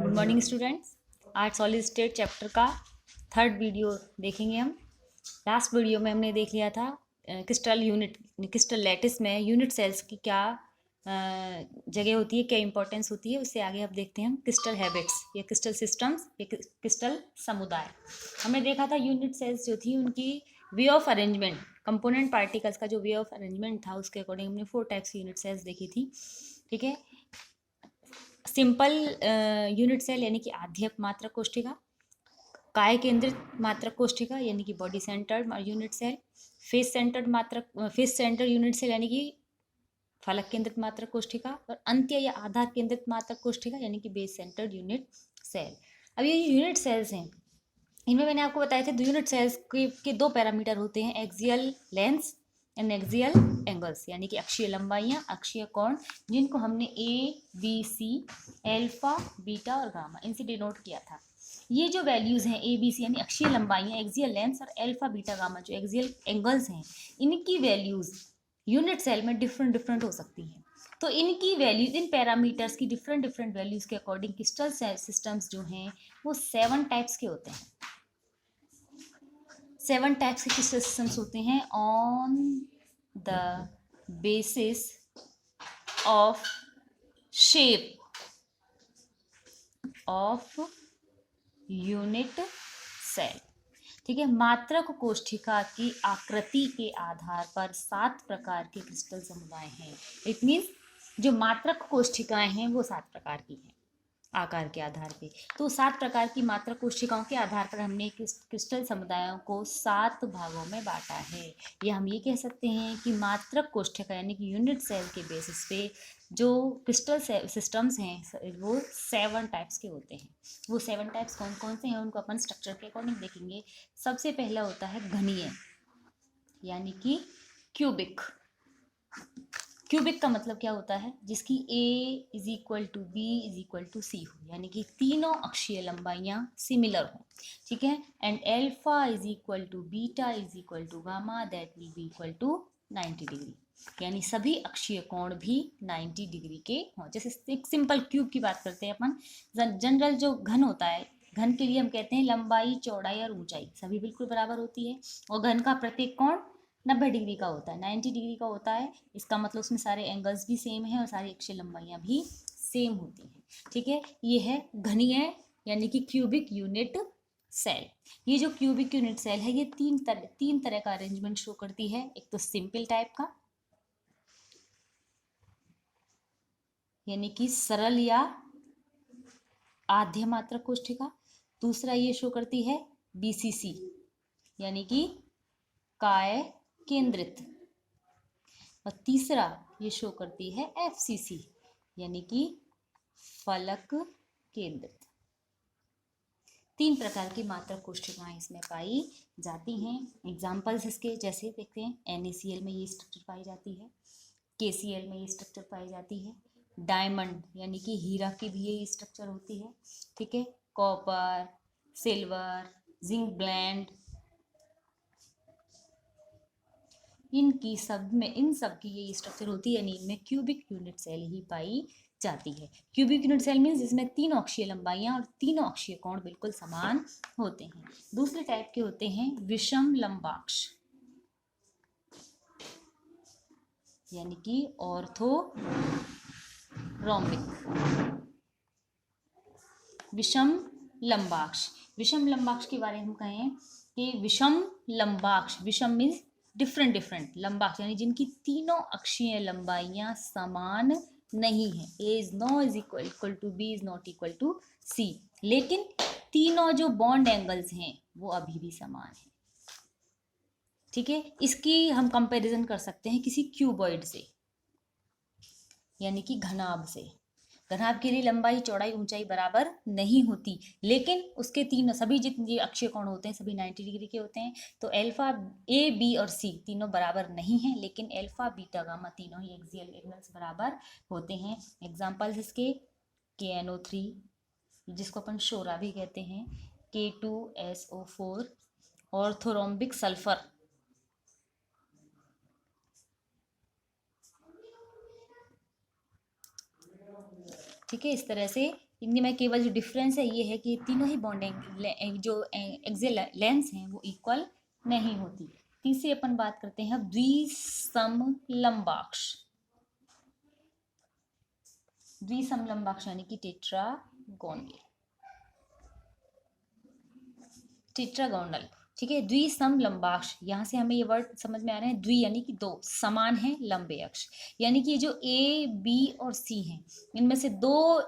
Good morning students. आज solid state chapter का third video देखेंगे हम। लास्ट वीडियो में हमने देख लिया था क्रिस्टल लैटिस में यूनिट सेल्स की क्या जगह होती है, क्या इंपॉर्टेंस होती है। उससे आगे अब देखते हैं हम क्रिस्टल हैबिट्स या क्रिस्टल सिस्टम्स या क्रिस्टल समुदाय। हमने देखा था यूनिट सेल्स जो थी उनकी वे ऑफ अरेंजमेंट, कंपोनेंट पार्टिकल्स का जो वे ऑफ अरेंजमेंट था उसके अकॉर्डिंग हमने 4 टाइप्स की यूनिट सेल्स देखी थी। ठीक है, सिंपल यूनिट सेल यानी कि आद्यक मात्रक कोशिका, काय केंद्रित मात्रक कोशिका यानी कि body centred unit cell, face centred unit cell यानी कि फलक केंद्रित मात्रक कोशिका, और अंत्य या आधार केंद्रित मात्रक कोशिका यानी कि बेस सेंटर्ड यूनिट सेल। अब ये यूनिट सेल्स हैं, इनमें मैंने आपको बताया था यूनिट सेल्स के 2 पैरामीटर होते हैं, axial lengths and axial angles यानी कि अक्षीय लंबाइयाँ, अक्षीय कोण, जिनको हमने A B C, alpha, beta और गामा इनसे डिनोट किया था। ये जो वैल्यूज़ हैं ए बी सी यानी अक्षीय लंबाइयाँ, एक्सियल लेंस और एल्फा बीटा गामा जो एक्सियल एंगल्स हैं, इनकी वैल्यूज़ यूनिट सेल में डिफरेंट हो सकती हैं। तो इनकी वैल्यूज, इन पैरामीटर्स की डिफरेंट वैल्यूज़ के अकॉर्डिंग क्रिस्टल सिस्टम्स जो हैं वो 7 टाइप्स के होते हैं। 7 टाइप्स के क्रिस्टल सिस्टम्स होते हैं on the basis of shape of unit cell. ठीक है, मात्रक कोशिका की आकृति के आधार पर 7 प्रकार के क्रिस्टल समुदाय हैं। इट मीन्स जो मात्रक कोशिकाएं हैं वो 7 प्रकार की हैं आकार के आधार पे। तो 7 प्रकार की मात्रक कोशिकाओं के आधार पर हमने क्रिस्टल समुदायों को 7 भागों में बांटा है। या हम ये कह सकते हैं कि मात्रक कोशिका यानी कि यूनिट सेल के बेसिस पे जो क्रिस्टल सिस्टम्स हैं वो 7 टाइप्स के होते हैं। वो 7 टाइप्स कौन कौन से हैं उनको अपन स्ट्रक्चर के अकॉर्डिंग देखेंगे। सबसे पहला होता है घनीय यानी कि क्यूबिक। क्यूबिक का मतलब क्या होता है, जिसकी A is equal to B is equal to C हो, यानी कि तीनों अक्षीय लंबाइयाँ सिमिलर हो। ठीक है, and alpha is equal to beta is equal to gamma that will be equal to 90 degree, यानी सभी अक्षीय कोण भी 90 डिग्री के हों। जैसे एक सिंपल क्यूब की बात करते हैं अपन, जनरल जो घन होता है, घन के लिए हम कहते हैं लंबाई, चौड़ाई और ऊंचाई सभी बिल्कुल बराबर होती है, और घन का प्रत्येक कोण 90 डिग्री का होता है, 90 डिग्री का होता है। इसका मतलब उसमें सारे एंगल्स भी सेम है और सारी अक्षीय लंबाइयाँ भी सेम होती हैं। ठीक है, ये है घनीय यानी कि क्यूबिक यूनिट सेल। ये जो क्यूबिक यूनिट सेल है ये तीन तरह का अरेंजमेंट शो करती है। एक तो सिंपल टाइप का यानी कि सरल या आद्य मात्रक कोशिका, दूसरा ये शो करती है बीसीसी यानी कि काय केंद्रित, और तीसरा ये शो करती है एफसीसी यानी कि फलक केंद्रित। 3 प्रकार की मात्रक कोशिकाएं इसमें पाई जाती हैं। एग्जाम्पल्स इसके जैसे देखते हैं, NaCl में ये स्ट्रक्चर पाई जाती है, KCl में ये स्ट्रक्चर पाई जाती है, डायमंड यानी कि हीरा की भी ये स्ट्रक्चर होती है। ठीक है, कॉपर, सिल्वर, जिंक ब्लेंड, इन सब की ये स्ट्रक्चर होती है, यानी इनमें क्यूबिक यूनिट सेल ही पाई जाती है। क्यूबिक यूनिट सेल मीन्स जिसमें तीनों अक्षीय लंबाइयां और तीनों अक्षीय कोण बिल्कुल समान होते हैं। दूसरे टाइप के होते हैं विषम लंबाक्ष यानी कि ऑर्थोरोम्बिक। विषम लंबाक्ष के बारे में हम कहें कि विषम लंबाक्ष, विषम मीन्स डिफरेंट लंबाक्ष यानी जिनकी तीनों अक्षीय लंबाइयां समान नहीं है। A is no is equal to B is not equal to C, लेकिन तीनों जो बॉन्ड एंगल्स हैं वो अभी भी समान है। ठीक है, इसकी हम कंपैरिजन कर सकते हैं किसी क्यूबॉइड से यानी कि घनाभ से। घनाभ के लिए लंबाई, चौड़ाई, ऊंचाई बराबर नहीं होती, लेकिन उसके सभी जितने अक्षीय कोण होते हैं सभी 90 डिग्री के होते हैं। तो अल्फा, A, B और C तीनों बराबर नहीं हैं, लेकिन अल्फा, बीटा, गामा तीनों ही एक्सियल एंगल्स बराबर होते हैं। एग्जांपल्स इसके KNO3 जिसको अपन शोरा भी कहते हैं, K2SO4, ऑर्थोरोम्बिक सल्फर। ठीक है, इस तरह से इनमें केवल जो डिफरेंस है ये है कि तीनों ही बॉन्डिंग जो एक्सियल लेंस हैं वो इक्वल नहीं होती। तीसरी अपन बात करते हैं द्विसमलंबाक्ष। द्विसमलंबाक्ष यानी कि टेट्रागोनल। टेट्रागोनल, ठीक है। द्विसमलंबाक्ष, यहाँ से हमें ये वर्ड समझ में आ रहे हैं। द्वि यानी कि दो, समान है लंबे अक्ष, यानी कि ये जो ए बी और सी हैं इनमें से दो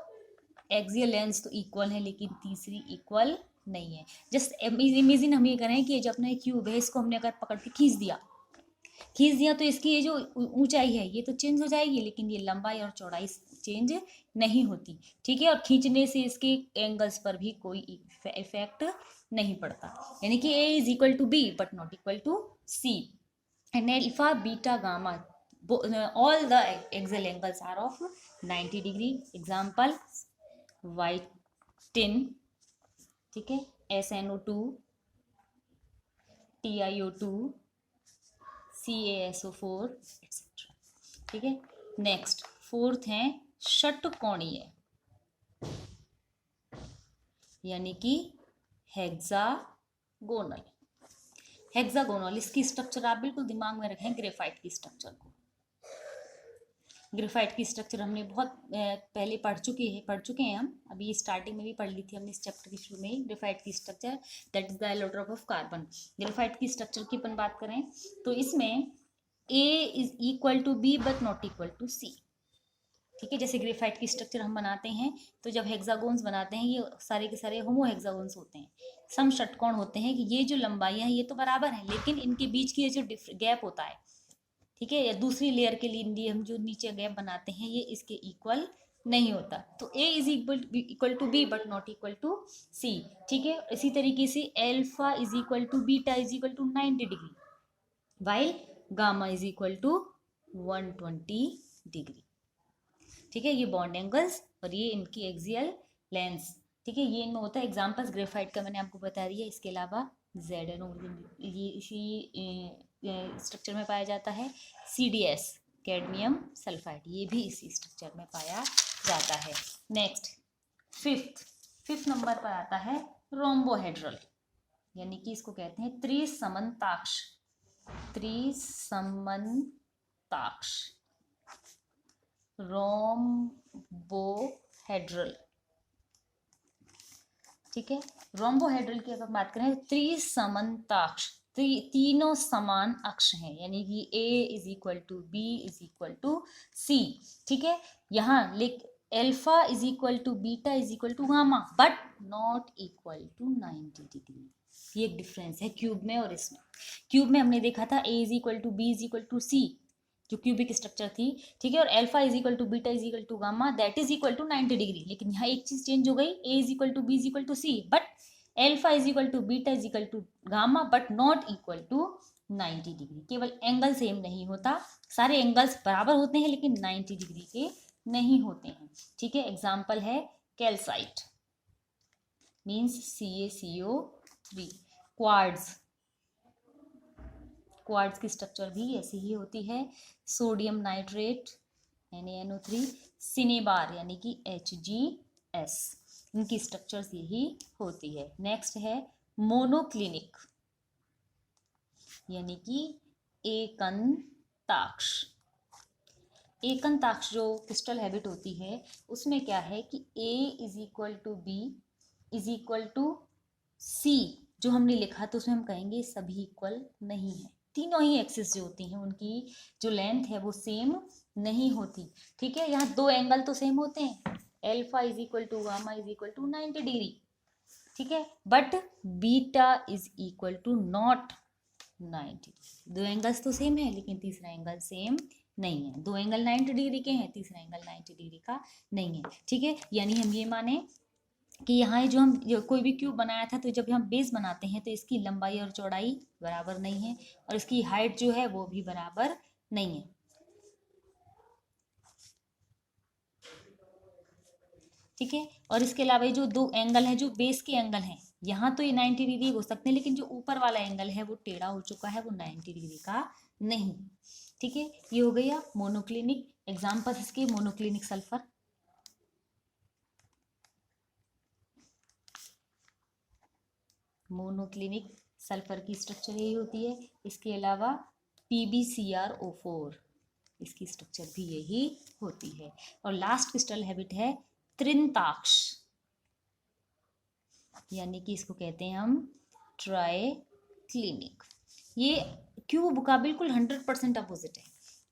एक्सियल लेंस तो इक्वल है लेकिन तीसरी इक्वल नहीं है। जस्ट इमेजिन हम ये करें कि जो अपना क्यूब है इसको हमने अगर पकड़ के खींच दिया तो इसकी ये जो ऊंचाई है ये तो चेंज हो जाएगी, लेकिन ये लंबाई और चौड़ाई चेंज नहीं होती, ठीक है। और खींचने से इसके एंगल्स पर भी कोई इफेक्ट नहीं पड़ता, यानी कि A is equal to B but not equal to C. And alpha beta gamma all the axial angles are of 90 degree. Example white tin, ठीक है, SNO2, TiO2, CaSO4 etc. ठीक है। नेक्स्ट फोर्थ है षटकोणीय, यानी कि हेक्सागोनल। हेक्सागोनल, इसकी structure आप बिल्कुल दिमाग में रखें, ग्रेफाइट की स्ट्रक्चर को। ग्रेफाइट की स्ट्रक्चर हमने बहुत पहले पढ़ चुके हैं हम, अभी स्टार्टिंग में भी पढ़ ली थी हमने इस चैप्टर के शुरू में। ग्रेफाइट की structure that is the allotrope of carbon. Graphite की स्ट्रक्चर की अपन बात करें तो इसमें A is equal to B but not equal to C, ठीक है। जैसे ग्रेफाइट की स्ट्रक्चर हम बनाते हैं तो जब हेक्सागोन्स बनाते हैं ये सारे के सारे होमो हेक्सागोन्स होते हैं, सम षटकोण होते हैं कि ये जो लंबाइयाँ हैं ये तो बराबर है लेकिन इनके बीच की ये जो गैप होता है, ठीक है, या दूसरी लेयर के लिए हम जो नीचे गैप बनाते हैं ये इसके इक्वल नहीं होता। तो A is equal to B but not equal to C, ठीक है। इसी तरीके से alpha is equal to beta is equal to 90 degree while gamma is equal to 120 degree, ठीक है। ये बॉन्ड एंगल्स और ये इनकी एक्सियल लेंस, ठीक है, ये इनमें होता है। एग्जाम्पल्स ग्रेफाइट का मैंने आपको बता दिया। इसके अलावा ZnO ये इसी स्ट्रक्चर में पाया जाता है। CDS कैडमियम सल्फाइड ये भी इसी स्ट्रक्चर में पाया जाता है। नेक्स्ट फिफ्थ नंबर पर आता है रोम्बोहेड्रल, यानी कि इसको कहते हैं त्रिसमन्ताक्ष। त्रिसमन्ताक्ष रोम्बोहेड्रल, ठीक है। रोम्बोहेड्रल की अगर बात करें त्रिसमन्ताक्ष, तीनों समान अक्ष हैं, यानी कि A is equal to B is equal to C, ठीक है। यहाँ alpha is equal to beta is equal to gamma but not equal to 90 degree. ये एक डिफरेंस है क्यूब में और इसमें। क्यूब में हमने देखा था A is equal to B is equal to C जो क्यूबिक स्ट्रक्चर थी, ठीक है, और alpha is equal to beta is equal to gamma that is equal to 90 degree. लेकिन यहाँ एक चीज चेंज हो गई, A is equal to B is equal to C but alpha is equal to beta is equal to gamma but not equal to 90 degree. केवल angle same नहीं होता, सारे एंगल्स बराबर होते हैं लेकिन 90 डिग्री के नहीं होते हैं, ठीक है। एग्जाम्पल है कैल्साइट मीन्स CaCO3, क्वार्ट्ज की स्ट्रक्चर भी ऐसी ही होती है। सोडियम नाइट्रेट NaNO3, सिनेबार यानी कि HgS, इनकी स्ट्रक्चर्स यही होती है। नेक्स्ट है मोनोक्लिनिक यानी कि एकंताक्ष। एकंताक्ष जो क्रिस्टल हैबिट होती है उसमें क्या है कि A is equal to B is equal to C जो हमने लिखा तो उसमें हम कहेंगे सभी इक्वल नहीं है। तीनों ही एक्सिस जो होती हैं उनकी जो लेंथ है वो सेम नहीं होती, ठीक है। यहाँ दो एंगल तो सेम होते हैं, alpha is equal to gamma is equal to 90 degree, ठीक है, but beta is equal to not 90। दो एंगल्स तो सेम है लेकिन तीसरा एंगल सेम नहीं है। दो एंगल 90 डिग्री के हैं, तीसरा एंगल 90 डिग्री का नहीं है, ठीक है। यानी हम ये माने कि यहाँ जो हम कोई भी क्यूब बनाया था तो जब हम बेस बनाते हैं तो इसकी लंबाई और चौड़ाई बराबर नहीं है और इसकी हाइट जो है वो भी बराबर नहीं है, ठीक है। और इसके अलावा जो दो एंगल हैं जो बेस के एंगल हैं यहाँ तो ये 90 डिग्री हो सकते हैं लेकिन जो ऊपर वाला एंगल है वो टेढ़ा हो चुका है, वो 90 डिग्री का नहीं, ठीक है। ये हो गया मोनोक्लिनिक। एग्जाम्पल्स इसके मोनोक्लिनिक सल्फर, मोनोक्लिनिक सल्फर की स्ट्रक्चर यही होती है। इसके अलावा PbCrO4, इसकी स्ट्रक्चर भी यही होती है। और लास्ट क्रिस्टल हैबिट है त्रिंताक्ष, यानी कि इसको कहते हैं हम ट्राइक्लिनिक। ये क्यूब का बिल्कुल 100% अपोजिट है।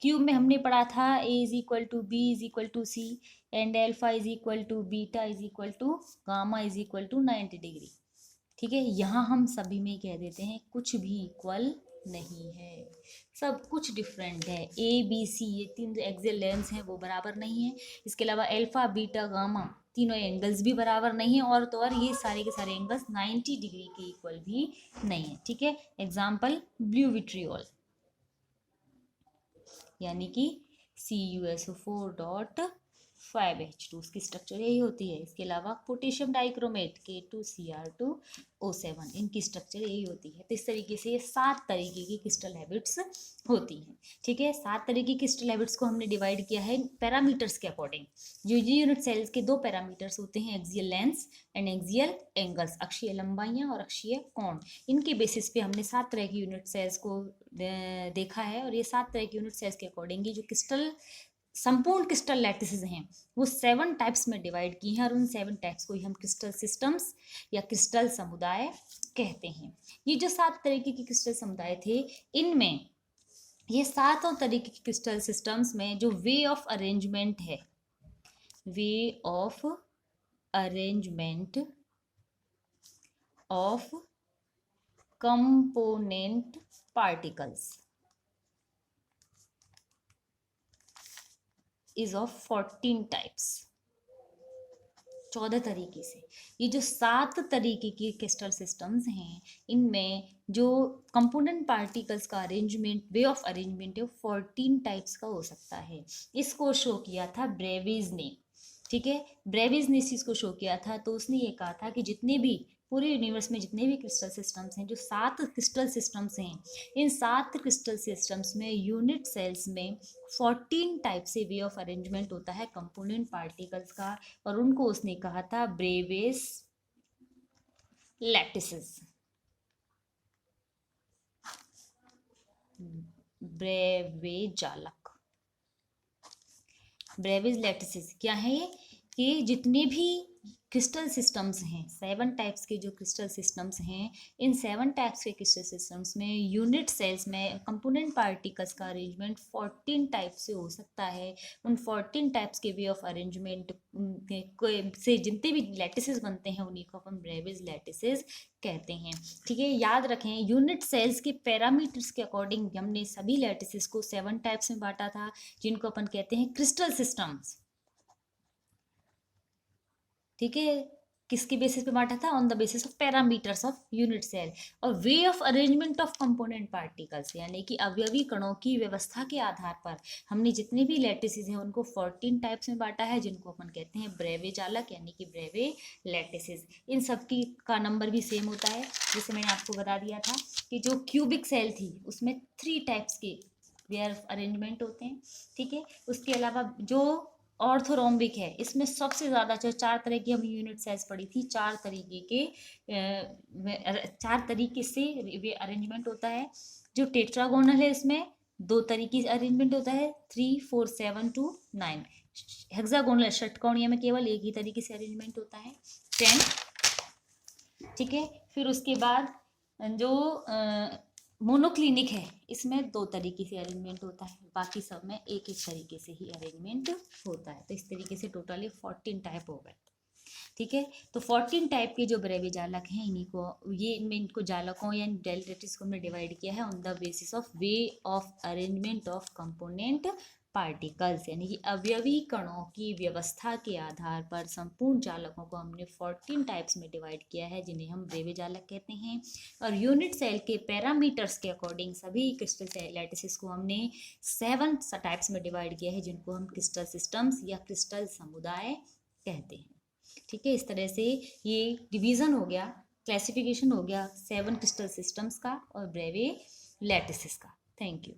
क्यूब में हमने पढ़ा था A is equal to B is equal to C and alpha is equal to beta is equal to gamma is equal to 90 degree. ठीक है, यहाँ हम सभी में कह देते हैं कुछ भी इक्वल नहीं है, सब कुछ डिफरेंट है। ABC ये 3 जो एक्सियल लेंस हैं वो बराबर नहीं है। इसके अलावा अल्फा बीटा गामा तीनों एंगल्स भी बराबर नहीं है, और तो और ये सारे के सारे एंगल्स 90 डिग्री के इक्वल भी नहीं है। ठीक है, एग्जाम्पल ब्लू विट्रियोल, यानी कि CuSO4.5H2, उसकी स्ट्रक्चर यही होती है। इसके अलावा पोटेशियम डाइक्रोमेट K2Cr2O7, इनकी स्ट्रक्चर यही होती है। तो इस तरीके से ये 7 तरीके की क्रिस्टल हैबिट्स होती हैं। ठीक है, 7 तरीके की क्रिस्टल हैबिट्स को हमने डिवाइड किया है पैरामीटर्स के अकॉर्डिंग। जो यूनिट सेल्स के 2 पैरामीटर्स होते हैं, axial lengths and axial angles, अक्षीय लंबाइयाँ और अक्षीय कोण। इनके बेसिस पे हमने 7 तरह की यूनिट सेल्स को देखा है, और ये 7 तरह की यूनिट सेल्स के अकॉर्डिंग जो क्रिस्टल संपूर्ण क्रिस्टल लैटिसेस हैं वो 7 टाइप्स में डिवाइड की हैं, और उन 7 टाइप्स को ही हम क्रिस्टल सिस्टम्स या क्रिस्टल समुदाय कहते हैं। ये जो 7 तरीके के क्रिस्टल समुदाय थे, इनमें ये 7 तरीके के क्रिस्टल सिस्टम्स में जो वे ऑफ अरेंजमेंट है, वे of arrangement of component particles is of 14 types, 14 तरीके से। ये जो 7 तरीके के क्रिस्टल सिस्टम्स हैं, इनमें जो कंपोनेंट पार्टिकल्स का अरेंजमेंट, वे ऑफ अरेंजमेंट है, 14 टाइप्स का हो सकता है। इसको शो किया था ब्रेविज ने। ठीक है, ब्रेविज ने इस चीज़ को शो किया था। तो उसने ये कहा था कि जितने भी पूरे यूनिवर्स में जितने भी क्रिस्टल सिस्टम्स हैं, जो 7 क्रिस्टल सिस्टम्स हैं, इन 7 क्रिस्टल सिस्टम्स में यूनिट सेल्स में 14 टाइप से वे ऑफ अरेंजमेंट होता है कंपोनेंट पार्टिकल्स का, और उनको उसने कहा था ब्रेविज लैटिसेस। ब्रेविजालक, ब्रेविज लैटिसेस क्या है ये, कि जितने भी क्रिस्टल सिस्टम्स हैं, 7 टाइप्स के जो क्रिस्टल सिस्टम्स हैं, इन 7 टाइप्स के क्रिस्टल सिस्टम्स में यूनिट सेल्स में कंपोनेंट पार्टिकल्स का अरेंजमेंट 14 टाइप से हो सकता है। उन 14 टाइप्स के वे ऑफ अरेंजमेंट से जितने भी लैटिसेस बनते हैं, उन्हीं को अपन ब्रेविज लैटिसेस कहते हैं। ठीक है, याद रखें, यूनिट सेल्स के पैरामीटर्स के अकॉर्डिंग हमने सभी लैटिसेस को 7 टाइप्स में बांटा था, जिनको अपन कहते हैं क्रिस्टल सिस्टम्स। ठीक है, किसके बेसिस पे बांटा था, on the basis of parameters of unit cell. और way of arrangement of component particles, यानी कि अवयवी कणों की व्यवस्था के आधार पर हमने जितने भी लैटिसेस हैं उनको 14 टाइप्स में बांटा है, जिनको अपन कहते हैं ब्रेविजालक, यानी कि ब्रेवे लैटिसेस। इन सब की का नंबर भी सेम होता है। जैसे मैंने आपको बता दिया था कि जो क्यूबिक सेल थी उसमें 3 टाइप्स के वे ऑफ अरेंजमेंट होते हैं। ठीक है, उसके अलावा जो ऑर्थोरोम्बिक है, इसमें सबसे ज़्यादा जो 4 तरह की हम यूनिट साइज पढ़ी थी, 4 तरीके से वे अरेंजमेंट होता है। जो टेट्रागोनल है, इसमें 2 तरीके से अरेंजमेंट होता है, 3, 4, 7 to 9। हेक्सागोनल षटकोणीय में केवल एक ही तरीके से अरेंजमेंट होता है, 10। ठीक है, फिर उसके बाद जो मोनोक्लिनिक है, इसमें 2 तरीके से अरेंजमेंट होता है, बाकी सब में एक एक तरीके से ही अरेंजमेंट होता है। तो इस तरीके से टोटली 14 टाइप हो गए। ठीक है, तो 14 टाइप के जो ब्रेविजालक हैं, इन्हीं को इनको जालकों या लैटिसेस को हमने डिवाइड किया है on the basis of way of arrangement of component particles, यानी कि अवयवी कणों की व्यवस्था के आधार पर संपूर्ण जालकों को हमने 14 टाइप्स में डिवाइड किया है, जिन्हें हम ब्रेविजालक कहते हैं। और यूनिट सेल के पैरामीटर्स के अकॉर्डिंग सभी क्रिस्टल लैटिसेस को हमने 7 टाइप्स में डिवाइड किया है, जिनको हम क्रिस्टल सिस्टम्स या क्रिस्टल समुदाय कहते हैं। ठीक है, इस तरह से ये डिवीज़न हो गया, क्लासिफिकेशन हो गया 7 क्रिस्टल सिस्टम्स का और ब्रेवे लैटिसेस का। Thank you.